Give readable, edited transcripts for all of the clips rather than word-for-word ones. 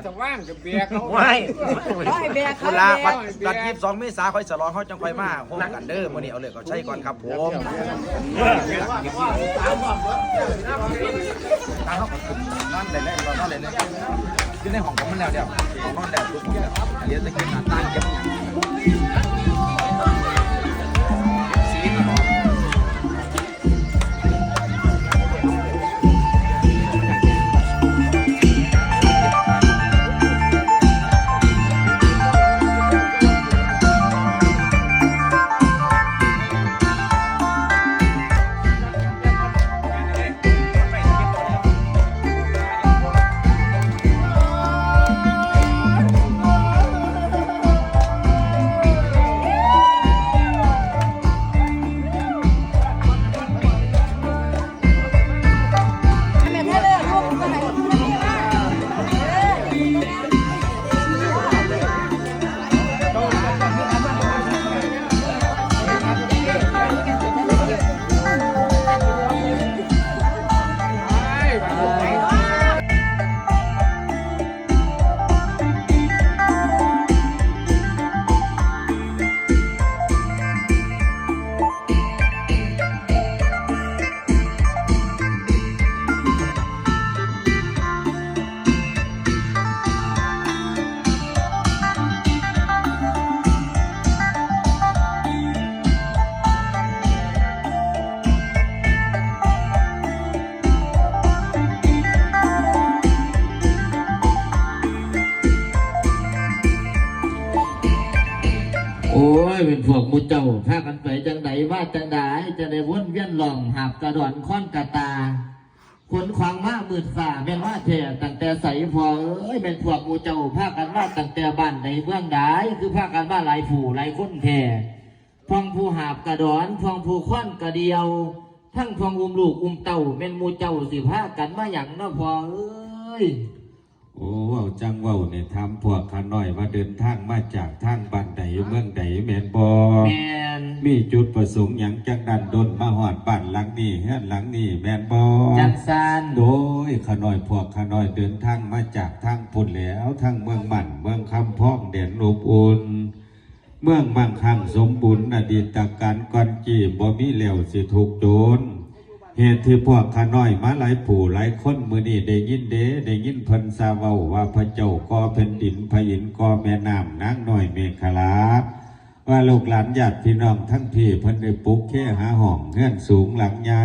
จะว่างจะเบียร์เขา ไม่เบียร์ เวลาวัด22 เมษายนค่อยฉลองเขาจังค่อยมาโฮมกันเด้อมื้อนี้เอาเลยก็ใช้ก่อนครับผมตามเขานอนได้เลยนอนได้เลยอยู่ในห้องผมมันแล้วเดี๋ยวของนอนได้ทุกคนเดี๋ยวจะกินหน้าตาเก็บสีตลอดโอ้ยเป็นพวกมุเจ้าพากันไปจังไดว่าจังไดจะได้วนเวียนหลองหับกระดอนค้อนกระตาขนขวางมามืดฝ่าเป็นว่าเถอะตั้งแต่ใสพอเป็นพวกมุเจ้าพากันมาตั้งแต่บ้านในเมืองใดคือพากันมาหลายผู้หลายคนแท่พองผู้หาบกระดอนพองผู้ค้อนกระเดียวทั้งพองอุ้มลูกอุ้มเต่าเป็นมุเจ้าสิพากันมาอย่างน้อพอโอ้ว้าวจังว้าวเนี่ยทำพวกขาน้อยมาเดินทางมาจากทางบ้านใดเมืองใดแม่นบ่แม่นมีจุดประสงค์หยังจังดันดนมาฮอดบ้านหลังนี้เฮือนหลังนี้แม่นบ่จังซันโดยขาน้อยพวกขาน้อยเดินทางมาจากทางพุ่นแล้วทางเมืองมั่นเมืองคำพ้องแดนอบอุ่นเมืองมั่งคั่งสมบูรณ์อดีตการก่อนจี้บ่มีแล้วสิถูกโจรเหตุที่พวกข้าน้อยมาหลายผู้หลายคนมือนี้ได้ยินได้ยินเพิ่นซาเว้าว่าพระเจ้าก่อแผ่นดินพระอินทร์ก่อแม่น้ำนางน้อยเมฆลาว่าลูกหลานญาติพี่น้องทั้งพี่เพิ่นได้ปลุกแค่หาห้องเงื่อนสูงหลังใหญ่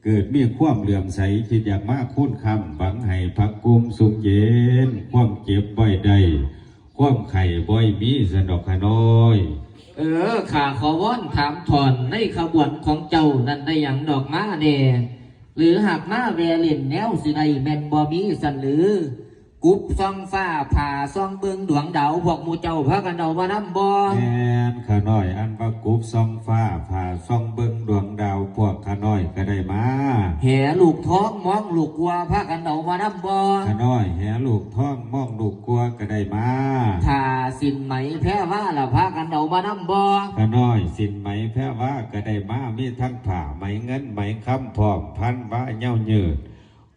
เกิดมีความเหลื่อมใสคิดอยากมาคุ้นคำหวังให้พักกุมสุขเย็นความเจ็บบ่อยใดความไข่บ่อยมีสนอกข้าน้อยข้าขอว่อนถามถอนในขบวนของเจ้านั่นได้อย่างดอกม้าเน่หรือหากม้าแวเล่นแนวสิใดแม่นบ่มีสันหรือกุบซองฟ้าผ่าซองเบิงดวงดาวพวกมูเจ้าพากันเอามาน้ำบ่แม่นข้าน้อยอันว่ากุบซองฟ้าผ่าซองเบิงดวงดาวพวกข้าน้อยก็ได้มาแห่ลูกท้องมองลูกกัวพากันเอามาน้ำบ่ข้าน้อยแห่ลูกท้องมองลูกกัวก็ได้มาถ้าสินไหมแพ้ว่าล่ะพากันเอามาน้ำบ่ข้าน้อยสินไหมแพ้ว่าก็ได้มามีทั้งผ่าไหมเงินไหมคำพร้อมพันว่าเย้าเยืด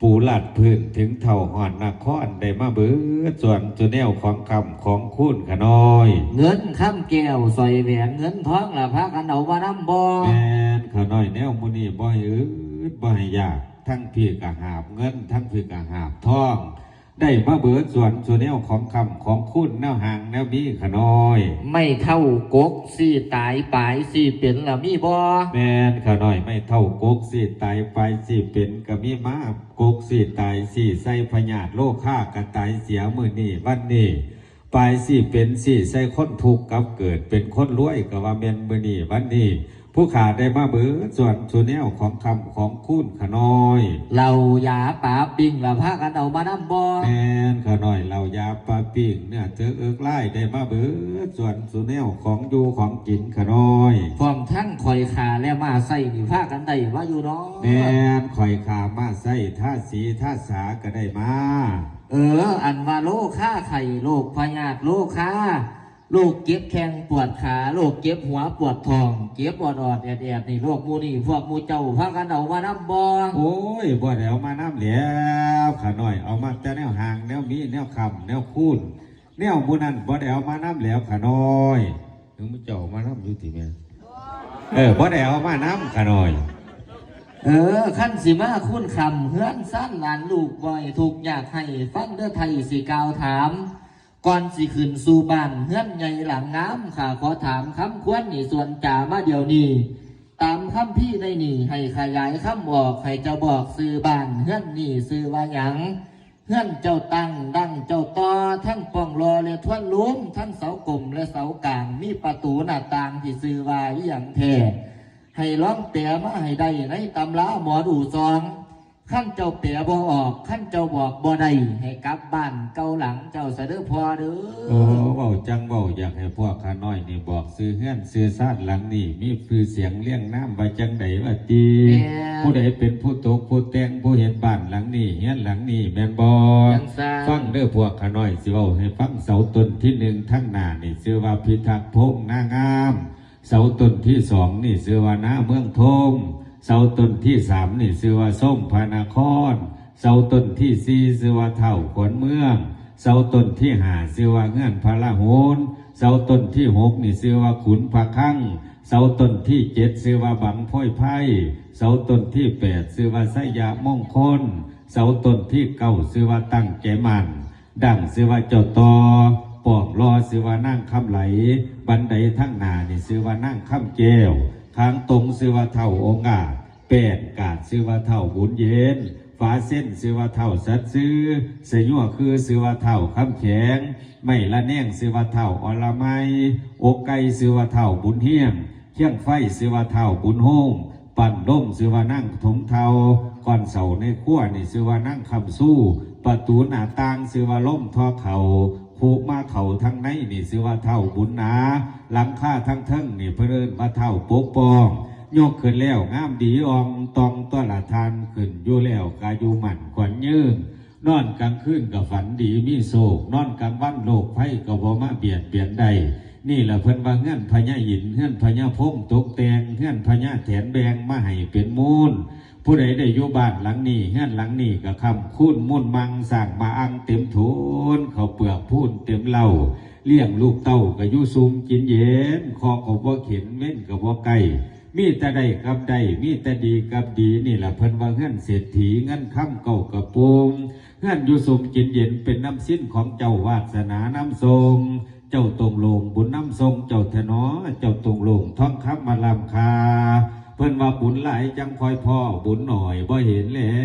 ปูหลัดพื้นถึงเท่าหอนนครได้มาเบิดส่วนตัวแนวของคำของคุณขน้อยเงินคำแก้วสอยแหวนเงินทองล่ะพากันเอามาน้ำบ่แม่นขน้อยแนวมุนีบ่อยบ่อยยากทั้งพี่กะหาบเงินทั้งพี่กะหาบทองได้มาเบิดส่วนตัวแนวของคำของคุณแนวห่างแนวมีขน้อยไม่เท่ากกสี่ตายปลายสี่เป็นล่ะมีบ่แม่นขน้อยไม่เท่ากกสี่ตายปลายสี่เป็นก็มีมากกกสี่ตายสี่ใส่พญาติโลกฆ่ากันตายเสียมือนี่วันนี้ปลายสี่เป็นสี่ใส่คนทุกข์กับเกิดเป็นคนรวยก็ว่าเมนมือนี่วันนี้ผู้ขาได้มาเบิดส่วนตัวแนวของคำของคุณขน้อยเรายาป่าปิ้งละพากันเอามาน้ำบ่แม่นขน้อยเรายาปลาปิ้งเนี่ยเจอไล่ได้มาเบิดส่วนตัวแนวของอยู่ของกินขน้อยพร้อมทั้งคอยขาและมาใส่นี่พากันได้ว่าอยู่เนาะแม่นคอยขามาใส่ท่าสีท่าสาก็ได้มาอันว่าโลค่าไข่โลกพญาติโลค่า โรคเก็บแข้งปวดขาโรคเก็บหัวปวดท้องเก็บอดๆแอดๆนี่โรคหมู่นี่พวกหมู่เจ้าพากันเอามานำบ่ โอ้ยบ่ได้เอามาน้ำแล้วขาน้อยเอามาแต่แนวห่างแนวมีแนวคำแนวคูนแนวหมู่นั้นบ่ได้เอามาน้ำแล้วขาน้อยถึงมื้อเจ้ามาน้ำอยู่ที่แม่บ่ได้เอามาน้ำขาน้อยขั้นสิมาคุ้นคำเฮือนสั้นหลานลูกบ่อยถูกอยากให้ฟังเด้อไทยสิกล่าวถามก่อนสิขึ้นสู่บ้านเฮือนใหญ่หลังงามข้าขอถามคำควรนี่ส่วนจ่ามาเดี๋ยวนี้ตามคำพี่ได้นี่ให้ขยายคำบอกให้เจ้าบอกซื้อบ้านเฮือนนี่ซื้อว่าหยังเฮือนเจ้าตั้งดังเจ้าต่อทั้งป้องรอและทวนลุ้มทั้งเสากลมและเสากลางมีประตูหน้าต่างที่ซื้อว่าอหย่างแท้ให้ร้องเปียมาให้ได้ในตำราหมอดูซองขั้นเจ้าเปียบ่ออกขั้นเจ้าบอกบ่ได้ให้กลับบ้านเกาหลังเจ้าเสด็จพอเด้อเว้าจังเว้าอยากให้พวกข้าน้อยนี่บอกซื้อเฮือนซื้อซ่านหลังนี่มีคือเสียงเลี้ยงน้ำไว้จังใดว่าตีผู้ใดเป็นผู้ตกผู้แต่งผู้เห็นบ้านหลังนี้เฮือนหลังนี้แม่นบ่ฟังเด้อพวกข้าน้อยสิเว้าให้ฟังเสาต้นที่หนึ่งทั้งหน้านี่ชื่อว่าพิทักษ์พงษ์นางามเสาต้นที่สองนี่ชื่อว่านาเมืองทงเสาต้นที่สามนี่ชื่อว่าส้มพานครเสาต้นที่สี่ชื่อว่าเท่าขวัญเมืองเสาต้นที่ห้าชื่อว่าเงื่อนพระละโหนเสาต้นที่หกนี่ชื่อว่าขุนพระคั่งเสาต้นที่เจ็ดชื่อว่าบังพ้อยไพ่เสาต้นที่แปดชื่อว่าไสยามงคลเสาต้นที่เก้าชื่อว่าตั้งใจมันดังชื่อว่าเจ้าตอปอกรอชื่อว่านั่งคำไหลบันไดทั้งหน้านี่ชื่อว่านั่งคำแก้วทางตรงชื่อว่าเท่าองค์อาจแปดกาดชื่อว่าเท่าบุญเย็นฝาเส้นชื่อว่าเท่าสัตซื้อเสยยั่วคือชื่อว่าเท่าคำแข็งไม่ละแนงชื่อว่าเท่าอรไมัยอกไก่ชื่อว่าเท่าบุญเฮียงเขี้ยงไฟชื่อว่าเท่าบุญโฮมปั่นล่มชื่อว่านั่งถงเทาก่อนเสาในขั้วนี่ชื่อว่านั่งคำสู้ประตูหน้าต่างชื่อว่าล่มทอเข่าผูกมาเข่าทั้งในนี่ชื่อว่าเท่าบุญนาหลังค่าทั้งเทิงนี่เพิ่นว่าเท่าปกป้องยกขึ้นแล้วงามดีอองตองต้อนละทานขึ้นอยู่แล้วกาอยู่หมั่นขวัญยืนนอนกลางคืนกับฝันดีมีโศกนอนกลางวันโลกไพ่กับบ่มาเบียดเบียนใดนี่แหละเพิ่นว่าเงื่อนพญาหินเงื่อนพญาพงตกแต่งเงื่อนพญาแถนแบงมาให้เป็นมูลผู้ใดได้อยู่บ้านหลังนี้เงื่อนหลังนี้กับคำคุ้นมุ่นมังสั่งมาอังเต็มทุนเขาเปลือกพูนเต็มเหล่าเลี้ยงลูกเต้ากับยุซุมกินเย็นคอกับว่าเข็นเม่นกับว่าไก่มีแต่ได้กับได้มีแต่ดีกับดีนี่แหละเพิ่นว่าเงื่อนเศรษฐีเงื่อนค่ำเก่ากับปูงเงื่อนยุซุมกินเย็นเป็นน้ำสิ้นของเจ้าวาสนาน้ำทรงเจ้าตรงลงบุญน้ำทรงเจ้าเถนอเจ้าตรงลงท่องคำมาลำคาเพิ่นว่าบุญหลายจังคอยพ่อบุญหน่อยบ่เห็นแล้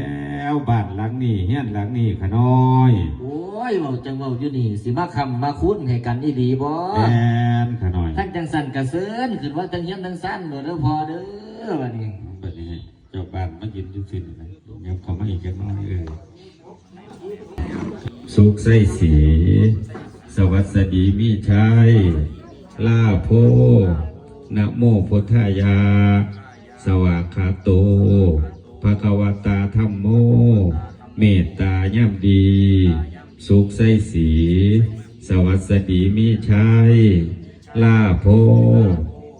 วบ้านหลังนี้เฮียนหลังนี้ขน้อยโอ้ยเว้าจังเว้าอยู่นี่สิมาคำมาคุ้นให้กันอีดีบ่แอนขน้อยทั้งจังสันกระเซินขึ้นว่าจังเฮียนจังสั้นเด้อพอเด้อบัดนี้เจ้าบ้านมากินอยู่สิ้นนะเดี๋ยวเขามาอีกจังน้อยสุขใส่สีสวัสดีมีชัยลาโพนะโมพุทธายาสวากขาโตภควตาธัมโมเมตตาย่ำดีสุขใส่สีสวัสดีมีชัยลาโพ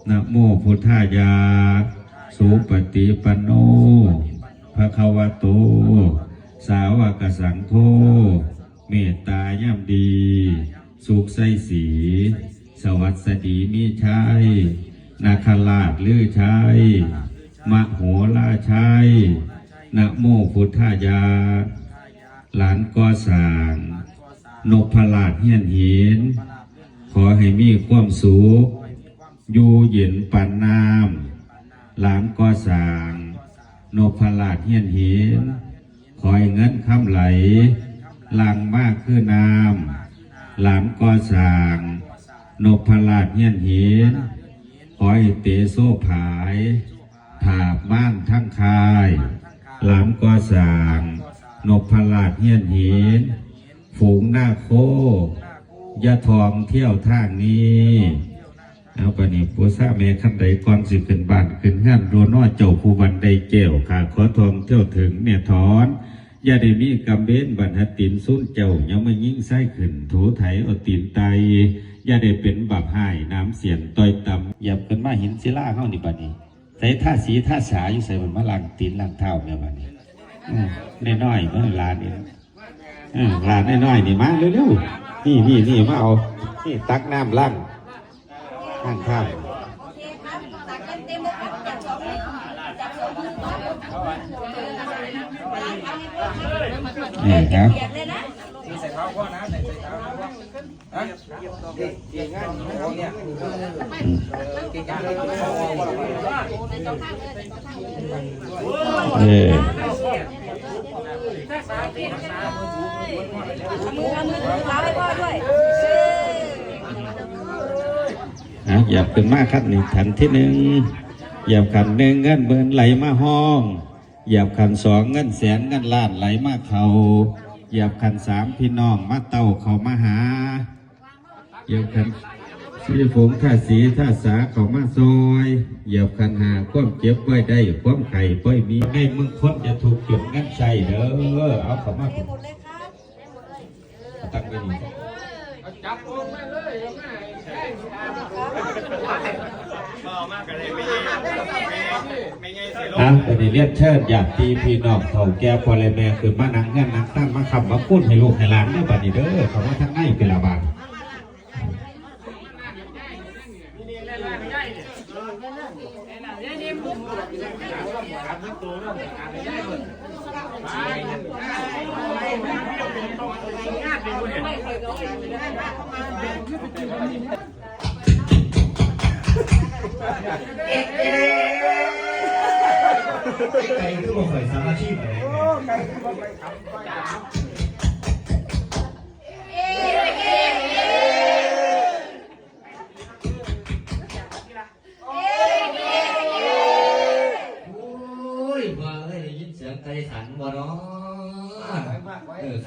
นะโมพุทธายาสุปฏิปันโนภควโตสาวกสังโฆเมตตาย่ำดีสุขใส่สีสวัสดีมีชัยนาคราชลือชัยมโหราชัยนะโมพุทธายาหลานก่อสร้างนพราชเฮียนหินขอให้มีความสุขอยู่เย็นปันน้ำหลานก่อสร้างนพราชเฮียนหินขอให้เงินคำไหลหลังมากคือน้ำหลานก่อสร้างนพราชเฮียนหินขอให้เตโซผายถาบบ้านทั้งคายหลานก่อสร้างนพราชเฮียนหินฝูงหน้าโคยะทองเที่ยวทางนี้เอาปนิปุษาเมขันใดก่อนสิขึ้นบ้านขึ้นงานรัวน้อเจ้าผู้บันไดเกี่ยวขาขอทองเที่ยวถึงเนี่ยถอน อย่าได้มีกำเบนบรรทัดตินซุ้นเจ้ายังไม่ยิ่งไส้ขึ้นถูไถเอาตีนไตอย่าได้เป็นบักหายน้ำเสียนต่อยต่ำหยับขึ้นมาหินศิลาเข้านี่บัดนี้ใส่ท่าสีท่าสาอยู่ใส่บนมะลังตีนลังเท้าแม่บัดนี้น้อยๆเมื่อลานนี่ลานน้อยๆนี่มาเร็วๆนี่มาเอานี่ตักน้ำล่างข้างข้างนี่ครับใส่เท้าพ่อนะใส่เท้าพ่อฮะเก่งงานของเนี่ยเก่งงานหยับขึ้นมาครับนี่ขันที่หนึ่งหยับขันหนึ่งเงินเบิร์นไหลมาห้องหยับขันสองเงินแสนเงินล้านไหลมาเขาหยับขันสามพี่น้องมาเต้าเขามาหาหยับขันสีผงท่าสีท่าสาเขามาซอยหยับขันหาความเจ็บไว้ได้ความไข่ป้อยมีให้มึงคนจะถูกจุดงั้นใช่เด้อเอาเขามาตั้งไปนี่จับลงมาเลยตอนนี้เรียกเชิดอยากตีพี่น้องเขาแก้วพอเลยแม่คือมานั่งเงี้ยนั่งตั้งมาขับมาพูดให้ลูกให้หลานด้วยบัดนี้เด้อเขาว่าทั้งง่ายเป็นละบาทไก่คือบอกใส่สารอาชีพอะไรไก่ขันบ่เนาะ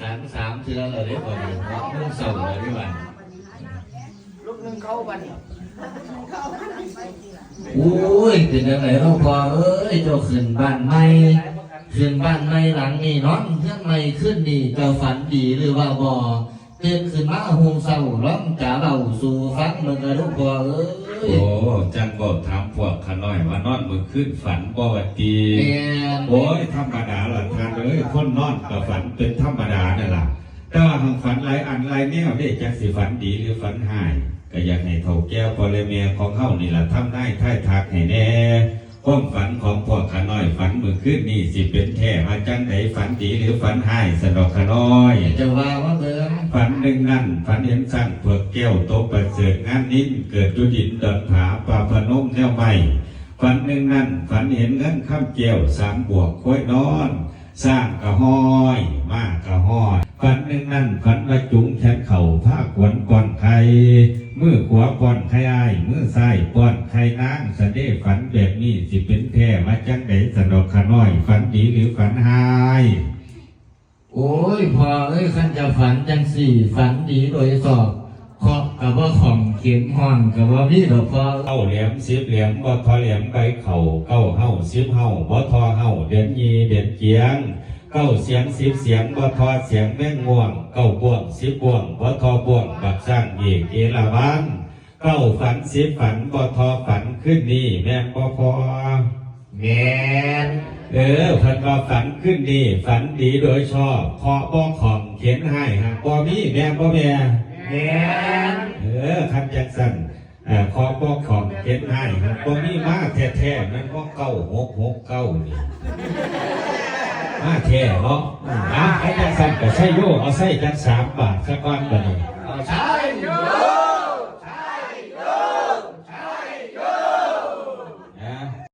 ขันสามเทือเลยบ่เนาะมุ่งเสาเลยพี่วันลูกนึงเข้าบันโอ้ยเป็นยังไงเราพอเอ้ยเจ้าขึ้นบ้านใหม่หลังนี่นอนเพื่อนใหม่ขึ้นนี่เจ้าฝันดีหรือว่าบ่ตื่นขึ้นมาหงเศร้าร้องจ่าเราสู่ฟังมึงกับลูกพอเอ้ยโอ้จังบอกถามพวกขาน้อยว่านอนมือขึ้นฝันบ่วัดดีโอ้ยธรรมดาล่ะทานเอ้ยคนนอนกับฝันเป็นธรรมดานั่นล่ะแต่ว่าฝันหลายอันหลายแนวได้จักสิฝันดีหรือฝันหายก็อยากให้เท่าแก้วพอเลยเมียของเขานี่ล่ะทำได้ท่ายทักให้แน่ความฝันของพวกขาน้อยฝันมือขึ้นนี่สิเป็นแท้มาจังไหนฝันดีหรือฝันหายสนอกขาน้อยจะว่าเดิมฝันหนึ่งนั่นฝันเห็นสั่งเผือกแก้วโตประเสริฐงานนิ้นเกิดจุดินดอนผาป่าพนมแนวใหม่ฝันหนึ่งนั่นฝันเห็นเงินข้ามแก้วสามบวกค่อยนอนสร้างกระห้อยมากกระห้อยฝันหนึ่งนั่นฝันว่าจุงแทนเข่าผ้าขวนก่อนไข่มือขวาป้อนไข่อ้ายมือซ้ายป้อนไข่นางสะเด้ฝันแบบนี้สิเป็นแท้มาจังไหนสนอกขาน้อยฝันดีหรือฝันหายโอ้ยพอเอ้ยขันจะฝันจังสี่ฝันดีโดยสอบเคาะกับว่าของเข็มห้อนกับว่าพี่ดอกพอเก้าเหลี่ยมสิบเหลี่ยมบ่ทอเหลี่ยมใบเข่าเก้าเฮ้าสิบเฮ้าบ่ทอเฮ้าเดือนยีเดือนเกียงเก้าเสียงสิบเสียงบ่ทอเสียงแม่งง่วงเก้าบ่วงสิบบ่วงบ่ทอบ่วงบักสร้างเอกเอราวัณเก้าฝันสิบฝันบ่ทอฝันขึ้นนี่แม่งบ่พอแม่นพันว่าฝันขึ้นนี่ฝันดีโดยชอบเคาะบ่ของเขียนให้หากบ่มีแม่บ่แม่คันจังสั่นเคาะบ่ของเขียนให้หากบ่มีมาแท้ๆมันก็9669นี่มาแท้เนาะคันจังสั่นก็ใช้โยเอาใส่จัง3 บาทสักก้อนบัดนี้ใช่